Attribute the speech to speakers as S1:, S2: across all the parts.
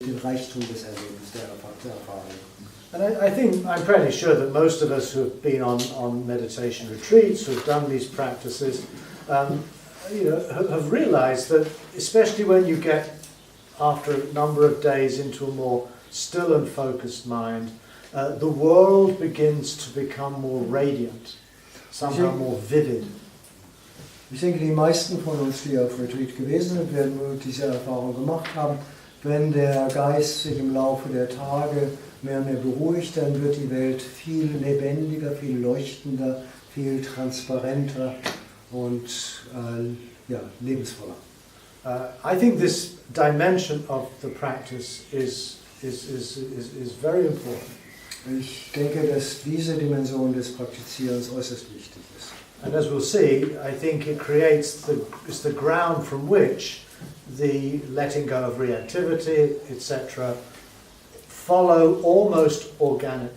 S1: den Reichtum des Erlebens, der Erfahrung.
S2: And I think, I'm pretty sure that most of us who have been on meditation retreats, who have done these practices, have realized that, especially when you get, after a number of days, into a more still and focused mind, the world begins to become more radiant, somehow more vivid.
S1: Ich denke, die meisten von uns, die auf Retreat gewesen sind, werden wohl diese Erfahrung gemacht haben. Wenn der Geist sich im Laufe der Tage mehr und mehr beruhigt, dann wird die Welt viel lebendiger, viel leuchtender, viel transparenter und lebensvoller.
S2: I think this dimension of the practice is very important.
S1: Ich denke, dass diese Dimension des Praktizierens äußerst wichtig ist.
S2: And as we'll see, I think it creates the ground from which the letting go of reactivity, etc., follow almost organically.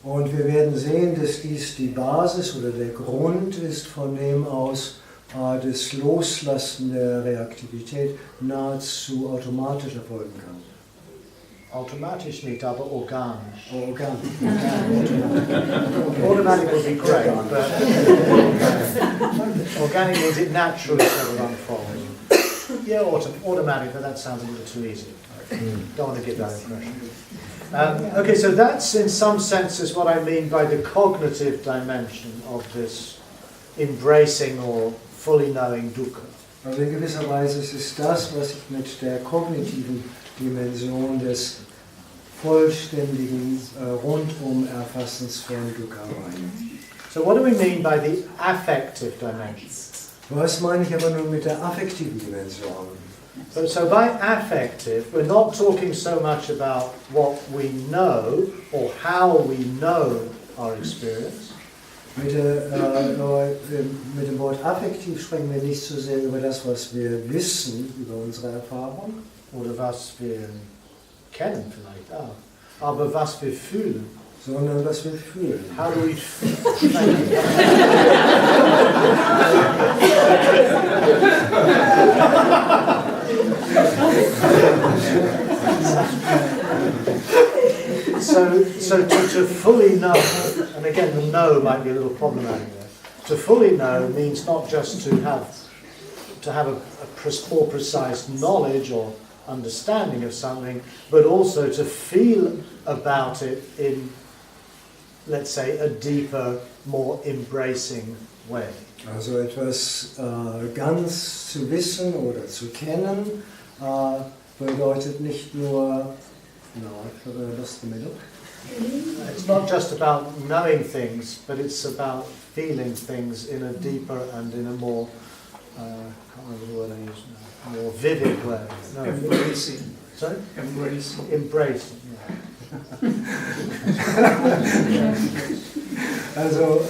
S1: Und wir werden sehen, dass dies die Basis oder der Grund ist, von dem aus das Loslassen der Reaktivität nahezu automatisch erfolgen kann.
S2: Automatisch nicht, aber organisch.
S1: Organisch.
S2: Automatic would be great, but organic means it naturally sort of unfolds. Yeah, automatic, but that sounds a little too easy. Don't want to give that impression. Okay, so that's in some senses what I mean by the cognitive dimension of this embracing or fully knowing dukkha.
S1: Also in gewisser Weise ist es das, was ich mit der kognitiven Dimension des vollständigen Rundum-Erfassens von Dukkha meine.
S2: So what do we mean by the affective dimension?
S1: Was meine ich aber nun mit der affektiven Dimension?
S2: So by affective, we're not talking so much about what we know or how we know our experience.
S1: Mit dem Wort affektiv sprechen wir nicht so sehr über das, was wir wissen, über unsere Erfahrung.
S2: Oder was wir kennen vielleicht auch. Aber was wir fühlen.
S1: Sondern was wir fühlen.
S2: How do we So to fully know, and again the know might be a little problematic there. To fully know means not just to have a more precise knowledge or understanding of something, but also to feel about it in, let's say, a deeper, more embracing way.
S1: Also etwas ganz zu wissen oder zu kennen bedeutet nicht nur, lost the middle.
S2: It's not just about knowing things, but it's about feeling things in a deeper and in a more, I can't remember the word I used now, more vivid way. No.
S3: Embracing.
S2: Sorry?
S3: Embracing.
S2: Embracing, yeah.
S1: Also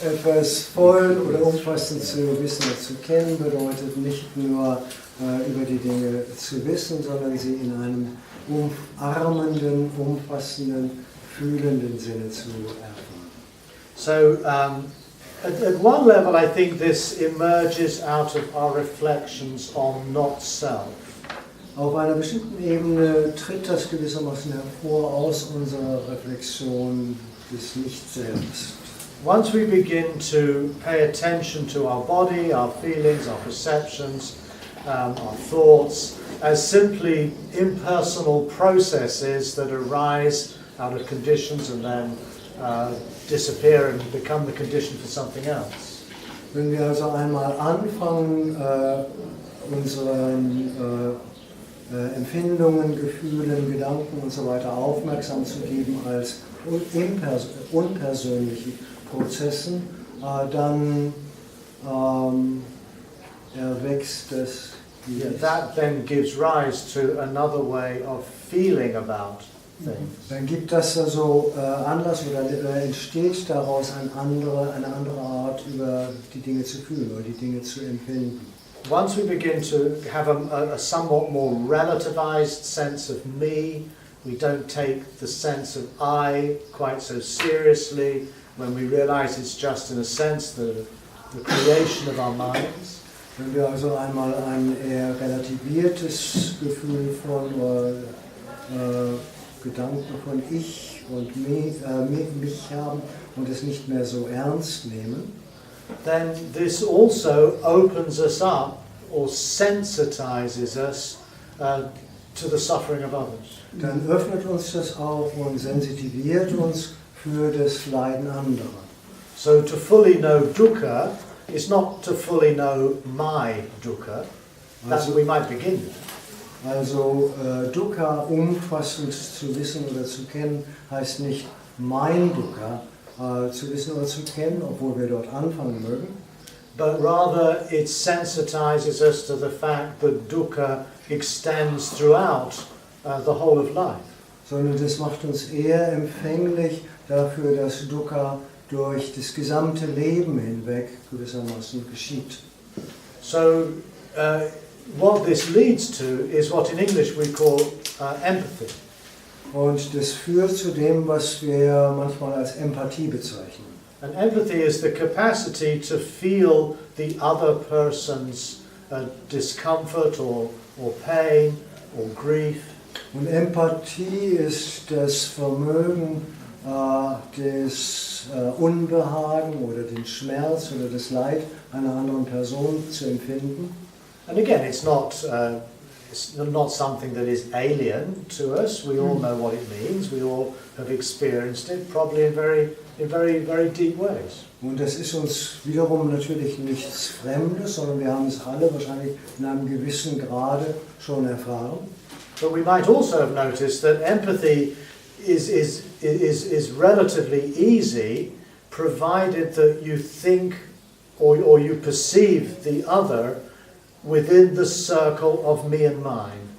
S1: etwas voll oder umfassend zu wissen und zu kennen bedeutet nicht nur über die Dinge zu wissen, sondern sie in einem umarmenden, umfassenden, fühlenden Sinne zu erfahren.
S2: So at one level I think this emerges out of our reflections on not self.
S1: Auf einer bestimmten Ebene tritt das gewissermaßen hervor aus unserer Reflexion des Nicht-Selbst.
S2: Once we begin to pay attention to our body, our feelings, our perceptions, our thoughts, as simply impersonal processes that arise out of conditions and then disappear and become the condition for something else.
S1: Wenn wir also einmal anfangen, unseren Empfindungen, Gefühlen, Gedanken und so weiter aufmerksam zu geben als unpersönliche Prozessen, dann erwächst das.
S2: Yeah, that then gives rise to another way of feeling about things.
S1: Dann gibt das also Anlass oder entsteht daraus eine andere Art, über die Dinge zu fühlen oder die Dinge zu empfinden.
S2: Once we begin to have a somewhat more relativized sense of me, we don't take the sense of I quite so seriously when we realize it's just in a sense the creation of our minds.
S1: Wenn wir also einmal ein eher relativiertes Gefühl von Gedanken von ich und mich haben und es nicht mehr so ernst nehmen,
S2: then this also opens us up or sensitizes us to the suffering of others.
S1: dann öffnet uns das auch und sensitiviert uns für das Leiden anderer.
S2: So to fully know dukkha is not to fully know my dukkha. That's where we might begin.
S1: Also Dukkha umfassend zu wissen oder zu kennen, heißt nicht mein Dukkha zu wissen oder zu kennen, obwohl wir dort anfangen mögen.
S2: But rather it sensitizes us to the fact that dukkha extends throughout the whole of life.
S1: Sondern das macht uns eher empfänglich dafür, dass Dukkha durch das gesamte Leben hinweg gewissermaßen geschieht.
S2: So what this leads to is what in English we call empathy.
S1: Und das führt zu dem, was wir manchmal als Empathie bezeichnen.
S2: And empathy is the capacity to feel the other person's discomfort or pain or grief.
S1: Und Empathie ist das Vermögen, des Unbehagen oder den Schmerz oder das Leid einer anderen Person zu empfinden.
S2: And again, it's not something that is alien to us. We all know what it means. We all have experienced it, probably in very deep ways.
S1: Und das ist uns wiederum natürlich nichts Fremdes, sondern wir haben es alle wahrscheinlich in einem gewissen Grade schon erfahren.
S2: But we might also have noticed that empathy is relatively easy, provided that you think or you perceive the other within the circle of me and mine.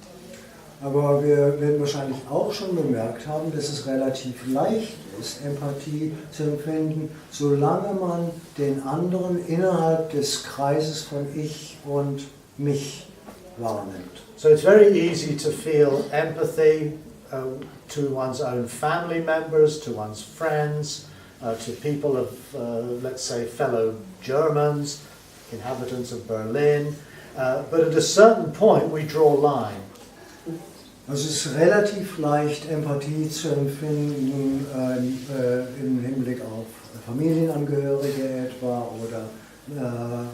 S1: Aber wir werden wahrscheinlich auch schon bemerkt haben, dass es relativ leicht ist, Empathie zu empfinden, solange man den anderen innerhalb des Kreises von ich und mich wahrnimmt.
S2: So it's very easy to feel empathy to one's own family members, to one's friends, to people of, let's say, fellow Germans, inhabitants of Berlin. But at a certain point we draw a line.
S1: Also es ist relativ leicht, Empathie zu empfinden im Hinblick auf Familienangehörige etwa oder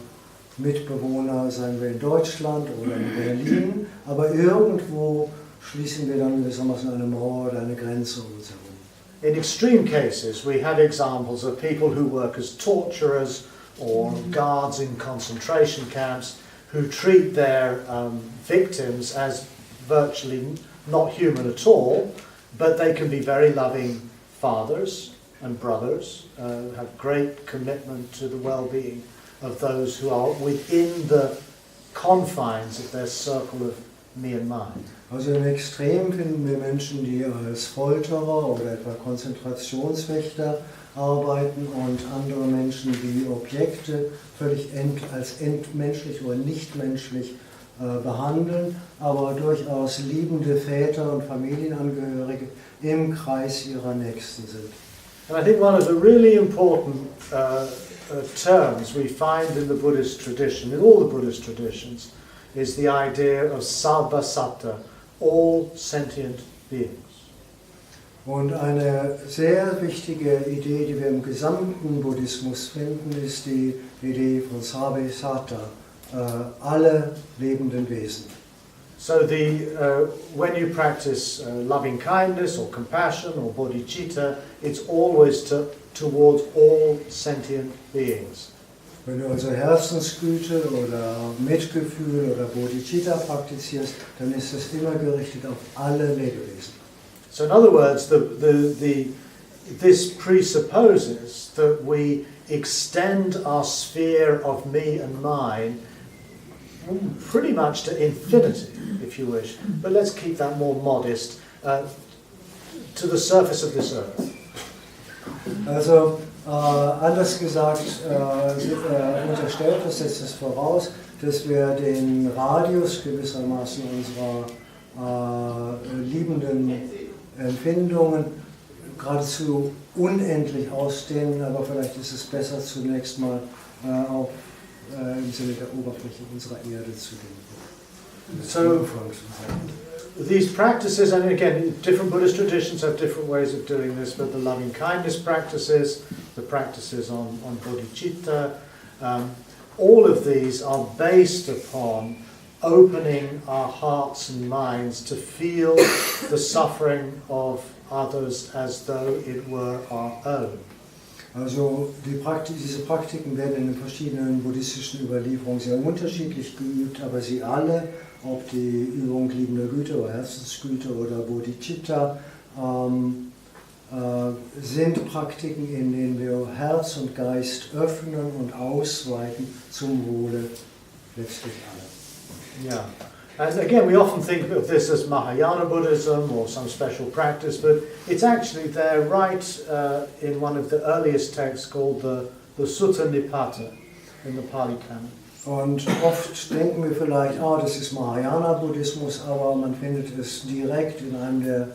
S1: Mitbewohner, sagen wir in Deutschland oder in Berlin, aber irgendwo schließen wir dann gewissermaßen eine Mauer oder eine Grenze um uns herum.
S2: In extreme cases we have examples of people who work as torturers or guards in concentration camps who treat their victims as virtually not human at all, but they can be very loving fathers and brothers, have great commitment to the well-being of those who are within the confines of their circle of me and mine.
S1: Also im Extrem finden wir Menschen, die als Folterer oder etwa Konzentrationswächter arbeiten und andere Menschen, die Objekte völlig als entmenschlich oder nichtmenschlich behandeln, aber durchaus liebende Väter und Familienangehörige im Kreis ihrer Nächsten sind.
S2: And I think one of the really important terms we find in the Buddhist tradition, in all the Buddhist traditions, is the idea of sarva satta, all sentient beings.
S1: Und eine sehr wichtige Idee, die wir im gesamten Buddhismus finden, ist die Idee von sarva satta, alle lebenden Wesen.
S2: So when you practice loving kindness or compassion or bodhicitta, it's always towards all sentient beings.
S1: Wenn du also Herzensgüte oder Mitgefühl oder Bodhicitta praktizierst, dann ist es immer gerichtet auf alle Lebewesen.
S2: So in other words, this presupposes that we extend our sphere of me and mine pretty much to infinity, if you wish, but let's keep that more modest, to the surface of this earth.
S1: Also anders gesagt, unterstellt das setzt es voraus, dass wir den Radius gewissermaßen unserer liebenden Empfindungen geradezu unendlich ausdehnen, aber vielleicht ist es besser zunächst mal auf im Sinne der Oberfläche unserer Erde zu denken.
S2: So, these practices, and again, different Buddhist traditions have different ways of doing this, but the loving kindness practices, the practices on bodhicitta, all of these are based upon opening our hearts and minds to feel the suffering of others as though it were our own.
S1: Also diese Praktiken werden in den verschiedenen buddhistischen Überlieferungen sehr unterschiedlich geübt, aber sie alle, ob die Übung liebender Güte oder Herzensgüte oder Bodhicitta, sind Praktiken, in denen wir Herz und Geist öffnen und ausweiten zum Wohle letztlich aller.
S2: Yeah. And again, we often think of this as Mahayana Buddhism or some special practice, but it's actually there right in one of the earliest texts called the Sutta Nipata in the Pali Canon.
S1: Und oft denken wir vielleicht, das ist Mahayana-Buddhismus, aber man findet es direkt in einem der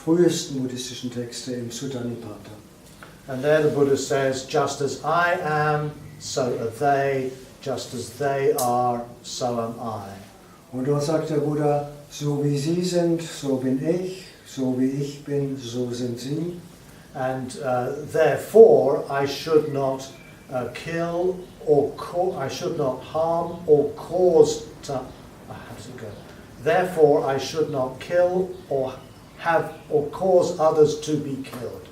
S1: frühesten buddhistischen Texte im Sutta Nipata.
S2: And there the Buddha says, just as I am, so are they, just as they are, so am I.
S1: Und dort sagt der Buddha, so wie sie sind, so bin ich, so wie ich bin, so sind sie.
S2: And therefore I should not kill or I should not harm or cause to. How does it go? Therefore I should not kill or have or cause others to be killed.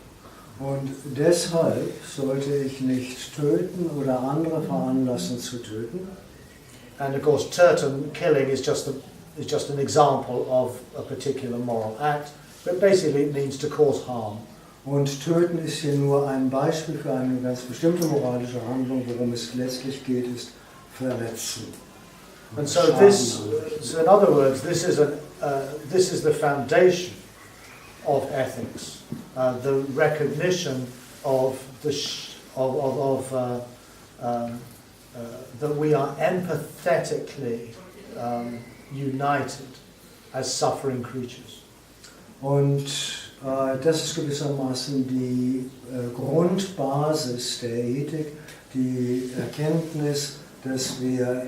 S1: Und deshalb sollte ich nicht töten oder andere veranlassen zu töten.
S2: And of course, killing is just an example of a particular moral act, but basically it means to cause harm.
S1: Und töten ist hier nur ein Beispiel für eine ganz bestimmte moralische Handlung, worum es letztlich geht, ist verletzen.
S2: And so in other words, this is the foundation of ethics, the recognition of that we are empathetically united as suffering creatures.
S1: Und das ist gewissermaßen die Grundbasis der Ethik, die Erkenntnis, dass wir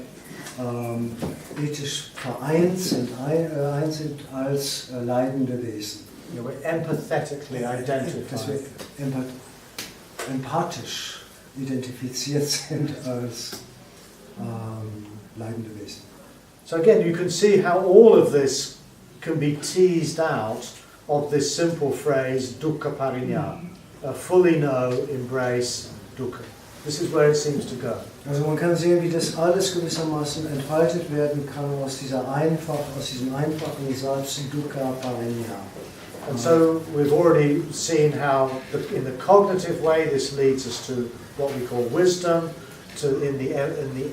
S1: ethisch vereint sind, eins sind als leidende Wesen.
S2: Yeah, we're empathetically identified.
S1: Dass wir empathisch identifiziert sind als leidende Wesen.
S2: So again, you can see how all of this can be teased out of this simple phrase, dukkha parinya, fully know, embrace dukkha. This is where it seems to go.
S1: Also man kann sehen, wie das alles gewissermaßen entfaltet werden kann aus diesem einfachen Satz dukkha parinya.
S2: And so we've already seen how in the cognitive way this leads us to what we call wisdom. In the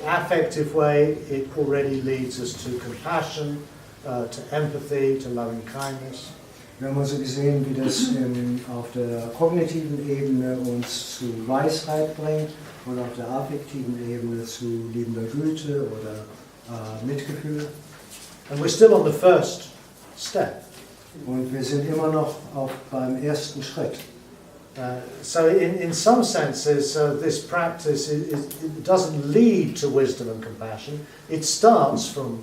S2: affective way, it already leads us to compassion, to empathy, to loving kindness.
S1: Wir haben also gesehen, wie das auf der kognitiven Ebene uns zu Weisheit bringt und auf der affektiven Ebene zu liebender Güte oder Mitgefühl.
S2: And we're still on the first step.
S1: Und wir sind immer noch beim ersten Schritt.
S2: So in some senses, this practice it doesn't lead to wisdom and compassion. It starts from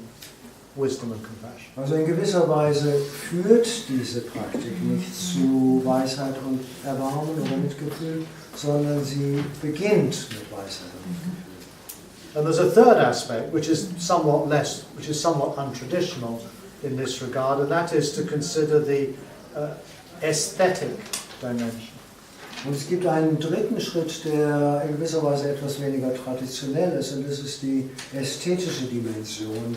S2: wisdom and compassion.
S1: Also in gewisser Weise führt diese Praktik nicht zu Weisheit und Erbarmen oder Mitgefühl, sondern sie beginnt mit Weisheit und Mitgefühl.
S2: And there's a third aspect, which is somewhat untraditional in this regard, and that is to consider the aesthetic dimension.
S1: Und es gibt einen dritten Schritt, der in gewisser Weise etwas weniger traditionell ist, und das ist die ästhetische Dimension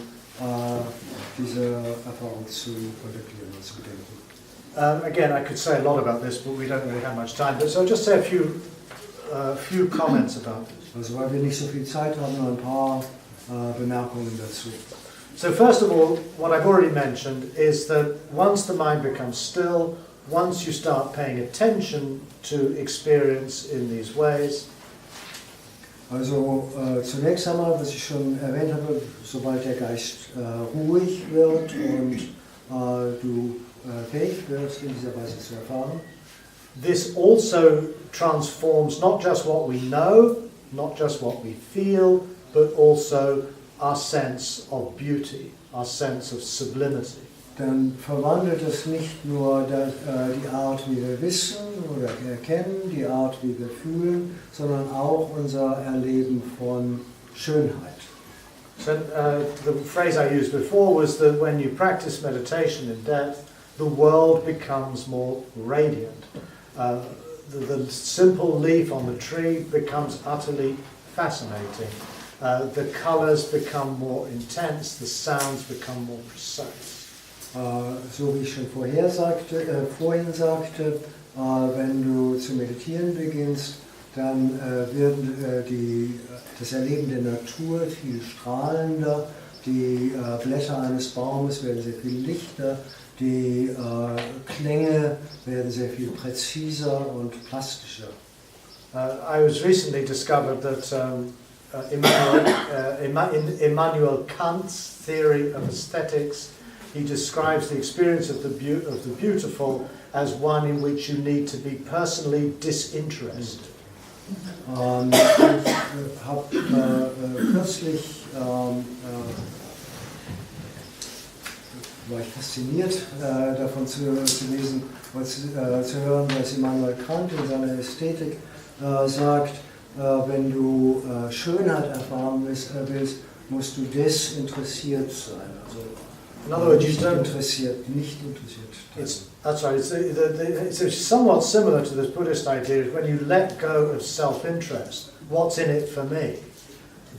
S1: dieser Erfahrung zu kontemplieren und zu bedenken.
S2: Again, I could say a lot about this, but we don't really have much time. But so I'll just say a few comments about it.
S1: Also weil wir nicht so viel Zeit haben, nur ein paar Bemerkungen dazu.
S2: So first of all, what I've already mentioned is that once the mind becomes still, once you start paying attention to experience in these ways,
S1: also zunächst einmal, was ich schon erwähnt habe, sobald der Geist ruhig wird und du fähig wirst, in dieser Weise zu erfahren.
S2: This also transforms not just what we know, not just what we feel, but also our sense of beauty, our sense of sublimity.
S1: Dann verwandelt es nicht nur die Art, wie wir wissen oder erkennen, die Art, wie wir fühlen, sondern auch unser Erleben von Schönheit.
S2: So the phrase I used before was that when you practice meditation in depth, the world becomes more radiant. The simple leaf on the tree becomes utterly fascinating. The colors become more intense, the sounds become more precise.
S1: So wie ich schon vorhin sagte, wenn du zu meditieren beginnst, dann wird das Erleben der Natur viel strahlender, die Blätter eines Baumes werden sehr viel lichter, die Klänge werden sehr viel präziser und plastischer.
S2: I was recently discovered that Immanuel Kant's theory of aesthetics, he describes the experience of the beautiful as one in which you need to be personally disinterested.
S1: Ich habe kürzlich war ich fasziniert davon zu lesen und zu hören, was Immanuel Kant in seiner Ästhetik sagt, wenn du Schönheit erfahren willst, musst du desinteressiert sein. Also
S2: in other words,
S1: nicht interessiert.
S2: That's right. It's somewhat similar to this Buddhist idea. When you let go of self-interest, what's in it for me?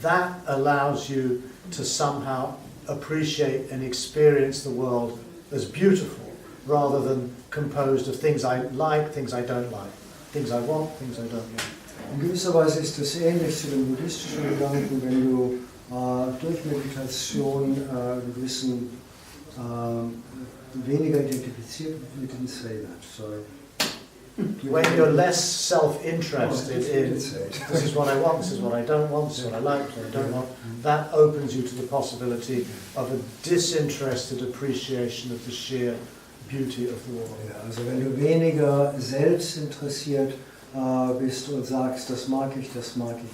S2: That allows you to somehow appreciate and experience the world as beautiful, rather than composed of things I like, things I don't like, things I want, things I don't want.
S1: In gewisser Weise ist das ähnlich zu dem buddhistischen Gedanken, wenn du durch Meditation gewissen weniger identifiziert mit dem
S2: When you're less self-interested in this is what I want, this is what I don't want, this is what I like, this is what I don't want, that opens you to the possibility of a disinterested appreciation of the sheer beauty of the world.
S1: Ja, also wenn du weniger selbstinteressiert bist und sagst, das mag ich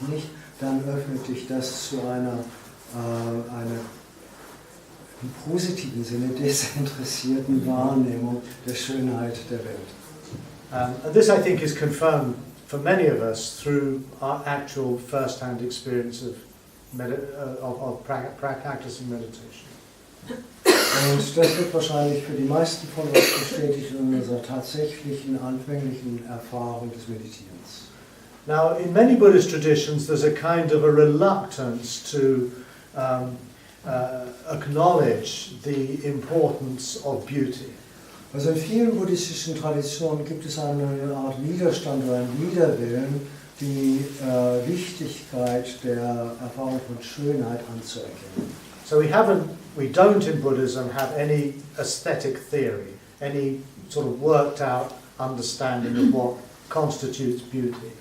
S1: nicht, dann öffnet dich das zu einer im positiven Sinne desinteressierten Wahrnehmung der Schönheit der Welt.
S2: And this, I think, is confirmed for many of us through our actual first-hand experience of practicing meditation.
S1: Und das wird wahrscheinlich für die meisten von uns bestätigt in unserer tatsächlichen, anfänglichen Erfahrung des Meditierens.
S2: Now, in many Buddhist traditions, there's a kind of a reluctance to acknowledge the importance of beauty.
S1: Also in vielen buddhistischen Traditionen gibt es eine Art Widerstand oder einen Widerwillen, die Wichtigkeit der Erfahrung von Schönheit anzuerkennen.
S2: So we don't in Buddhism have any aesthetic theory, any sort of worked out understanding of what constitutes beauty.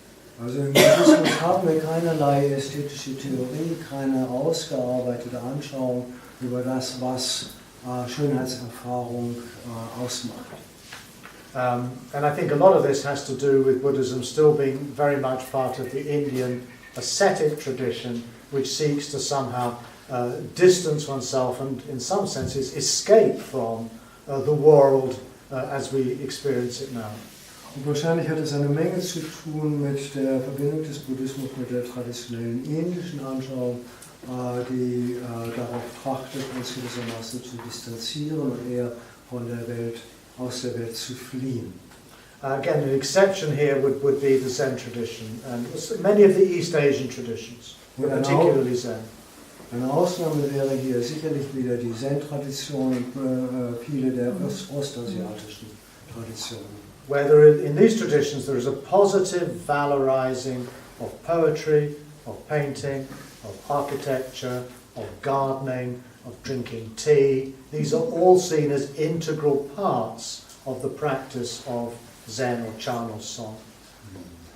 S1: Also im Buddhismus haben wir keinerlei ästhetische Theorie, keine ausgearbeitete Anschauung über das, was Schönheitserfahrung ausmacht.
S2: And I think a lot of this has to do with Buddhism still being very much part of the Indian ascetic tradition, which seeks to somehow distance oneself and, in some senses, escape from the world as we experience it now.
S1: Und wahrscheinlich hat es eine Menge zu tun mit der Verbindung des Buddhismus mit der traditionellen indischen Anschauung, die darauf trachtet, uns gewissermaßen zu distanzieren und eher von der Welt, aus der Welt zu fliehen.
S2: Again, an exception here would be the Zen tradition and many of the East Asian traditions, particularly Zen.
S1: Eine Ausnahme wäre hier sicherlich wieder die Zen-Tradition und viele der ostasiatischen Traditionen.
S2: Where in these traditions there is a positive valorizing of poetry, of painting, of architecture, of gardening, of drinking tea. These are all seen as integral parts of the practice of Zen or Chan or Song.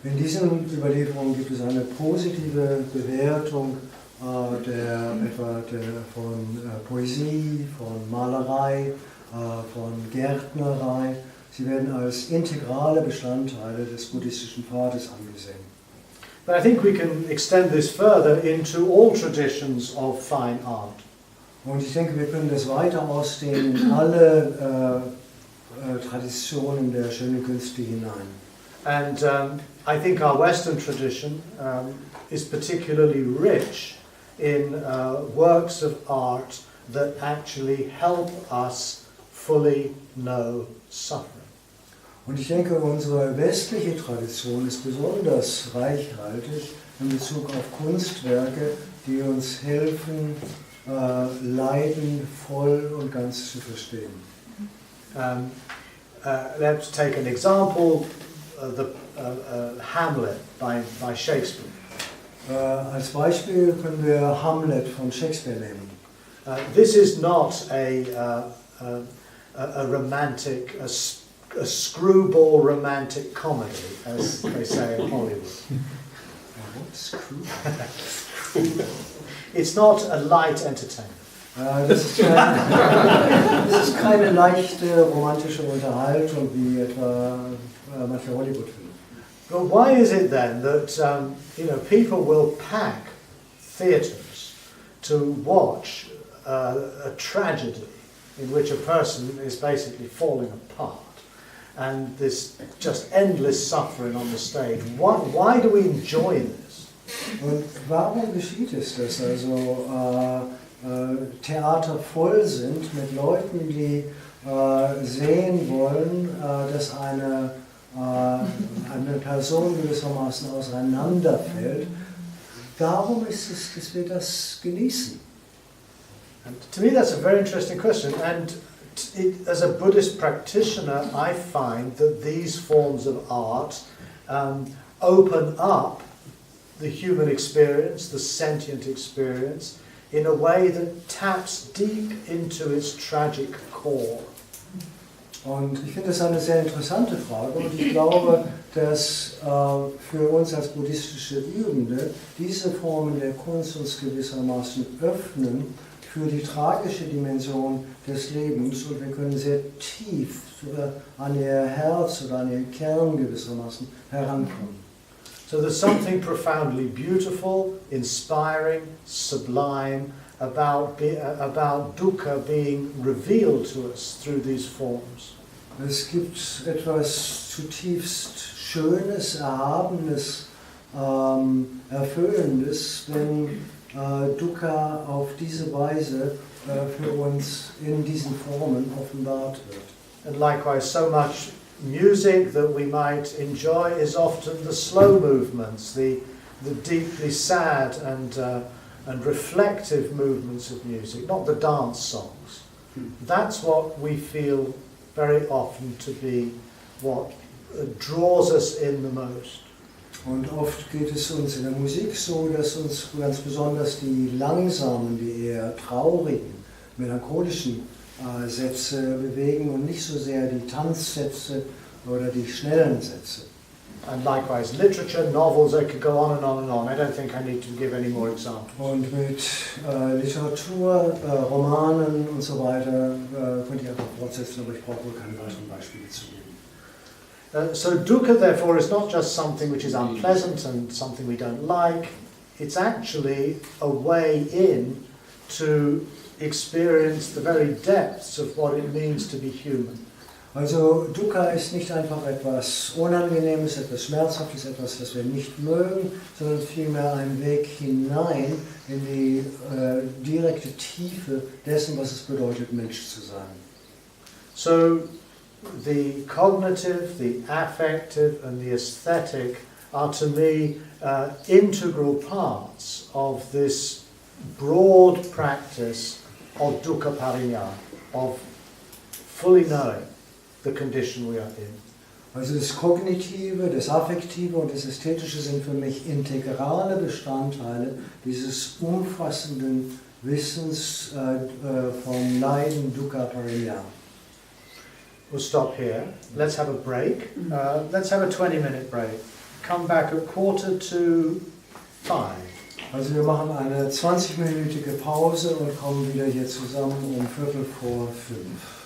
S1: In diesen Überlieferungen gibt es eine positive Bewertung von Poesie, von Malerei, von Gärtnerei. Sie werden als integrale Bestandteile des buddhistischen Pfades angesehen.
S2: But I think we can extend this further into all traditions of fine art.
S1: Und ich denke, wir können das weiter ausdehnen in alle Traditionen der schönen Künste hinein.
S2: And I think our Western tradition is particularly rich in works of art that actually help us fully know suffering.
S1: Und ich denke, unsere westliche Tradition ist besonders reichhaltig in Bezug auf Kunstwerke, die uns helfen, Leiden voll und ganz zu verstehen.
S2: Let's take an example, Hamlet by Shakespeare.
S1: Als Beispiel können wir Hamlet von Shakespeare nehmen.
S2: This is not a romantic, a screwball romantic comedy, as they say in Hollywood. It's not a light entertainment.
S1: Das ist keine leichte romantische Unterhaltung wie etwa manche Hollywood-Filme.
S2: But why is it then that people will pack theatres to watch a tragedy in which a person is basically falling apart and this just endless suffering on the stage? Why do we enjoy this?
S1: Und warum geschieht es, dass also Theater voll sind mit Leuten, die sehen wollen, dass eine Person gewissermaßen auseinanderfällt? Warum ist es, dass wir das genießen?
S2: And to me that's a very interesting question, and as a Buddhist practitioner I find that these forms of art open up the human experience, the sentient experience, in a way that taps deep into its tragic core.
S1: Und ich finde das eine sehr interessante Frage und ich glaube, dass für uns als buddhistische Übende diese Formen der Kunst uns gewissermaßen öffnen für die tragische Dimension des Lebens und wir können sehr tief an ihr Herz oder an ihren Kern gewissermaßen herankommen.
S2: So there's something profoundly beautiful, inspiring, sublime about dukkha being revealed to us through these forms.
S1: Es gibt etwas zutiefst Schönes, Erhabenes, Erfüllendes, wenn Dukkha auf diese Weise für uns in diesen Formen offenbart wird.
S2: And likewise, so much music that we might enjoy is often the slow movements, the deeply sad and reflective movements of music, not the dance songs. That's what we feel very often to be what draws us in the most.
S1: Und oft geht es uns in der Musik so, dass uns ganz besonders die langsamen, die eher traurigen, melancholischen Sätze bewegen und nicht so sehr die Tanzsätze oder die schnellen Sätze.
S2: And likewise, literature, novels, I could go on and on and on. I don't think I need to give any more examples.
S1: Und mit Literatur, Romanen und so weiter könnt ihr einfach fortsetzen, aber ich brauche wohl keine weiteren Beispiele zu geben.
S2: So dukkha, therefore, is not just something which is unpleasant and something we don't like. It's actually a way in to experience the very depths of what it means to be human.
S1: Also Dukkha ist nicht einfach etwas Unangenehmes, etwas Schmerzhaftes, etwas, was wir nicht mögen, sondern vielmehr ein Weg hinein in die direkte Tiefe dessen, was es bedeutet, Mensch zu sein.
S2: So the cognitive, the affective and the aesthetic are to me integral parts of this broad practice of dukkha parinyaya, of fully knowing the condition we are in.
S1: Also das Kognitive, das Affektive und das Ästhetische sind für mich integrale Bestandteile dieses umfassenden Wissens vom Leiden Dukkha Parinyaya.
S2: We'll stop here. Let's have a break. Let's have a 20-minute break. Come back at 4:45.
S1: Also wir machen eine 20-minütige Pause und kommen wieder hier zusammen um 4:45.